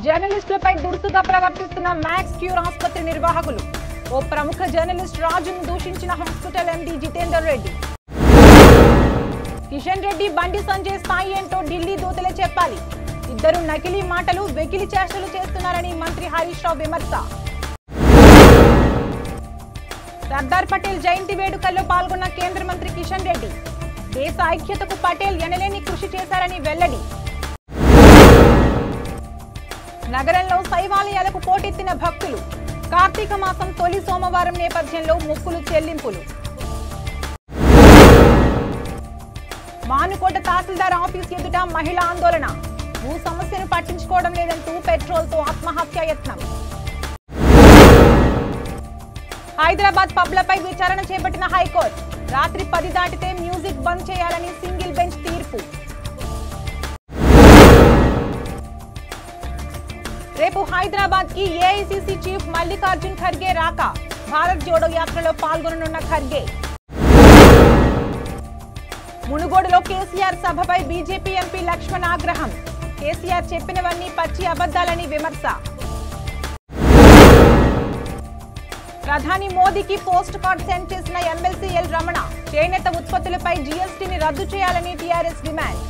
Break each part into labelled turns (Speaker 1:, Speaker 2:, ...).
Speaker 1: జర్నలిస్టులపై దురుసుగా ప్రవర్తిస్తున్న max cure ఆసుపత్రి నిర్వాహకులు. ఓ ప్రముఖ జర్నలిస్ట్ రాజును దూషించిన హాస్పిటల్ ఎండీ జితేందర్ రెడ్డి. కిషన్ రెడ్డి, బండి సంజయ్ స్థాయి ఏంటో ఢిల్లీ దూతలే చెప్పాలి. ఇద్దరు నకిలీ మాటలు, వెకిలి చేష్టలు చేస్తున్నారని మంత్రి హరీష్ రావు విమర్శ. సర్దార్ పటేల్ జయంతి వేడుకల్లో పాల్గొన్న కేంద్ర మంత్రి కిషన్ రెడ్డి. దేశ ఐక్యతకు పటేల్ ఎనలేని కృషి చేశారని వెల్లడి. నగరంలో శైవాలయాలకు పోటెత్తిన భక్తులు. కార్తీక మాసం తొలి సోమవారం నేపథ్యంలో మొక్కులు చెల్లింపులు. మానుకోట తహసీల్దార్ ఆఫీస్ ఎదుట మహిళా ఆందోళన. భూ సమస్యను పట్టించుకోవడం లేదంటూ పెట్రోల్తో ఆత్మహత్య యత్నం. హైదరాబాద్ పబ్లపై విచారణ చేపట్టిన హైకోర్టు. రాత్రి 10 దాటితే మ్యూజిక్ బంద్ చేయాలని సింగిల్ బెంచ్ తీర్పు. రేపు హైదరాబాద్ కి ఏఐసీసీ చీఫ్ మల్లికార్జున్ ఖర్గే రాక. భారత్ జోడో యాత్రలో పాల్గొననున్న ఖర్గే. మునుగోడులో కేసీఆర్ సభపై బీజేపీ ఎంపీ లక్ష్మణ్ ఆగ్రహం. కేసీఆర్ చెప్పినవన్నీ పచ్చి అబద్దాలని విమర్శ. ప్రధాని మోదీకి పోస్ట్ కార్డ్ సెండ్ చేసిన ఎమ్మెల్సీ ఎల్ రమణ. చేనేత ఉత్పత్తులపై జీఎస్టీని రద్దు చేయాలని టీఆర్ఎస్ డిమాండ్.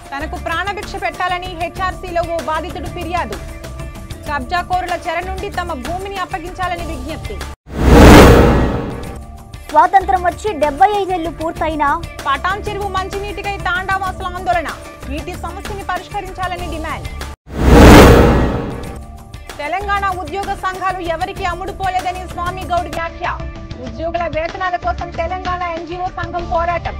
Speaker 1: తనకు ప్రాణభిక్ష పెట్టాలని హెచ్ఆర్సీలో ఓ బాధితుడు ఫిర్యాదు. కబ్జాకోరుల చెర నుండి తమ భూమిని అప్పగించాలని విజ్ఞప్తి.
Speaker 2: స్వాతంత్రం వచ్చి 75 ఏళ్లు పూర్తయినా
Speaker 1: పటాన్ చెరువు మంచినీటికై తాండావాసుల ఆందోళన. నీటి సమస్యని పరిష్కరించాలని డిమాండ్. తెలంగాణ ఉద్యోగ సంఘాలు ఎవరికి అమ్ముడుపోలేదని స్వామి గౌడ్ వ్యాఖ్య. ఉద్యోగుల వేతనాల కోసం తెలంగాణ ఎన్జీఓ సంఘం పోరాటం.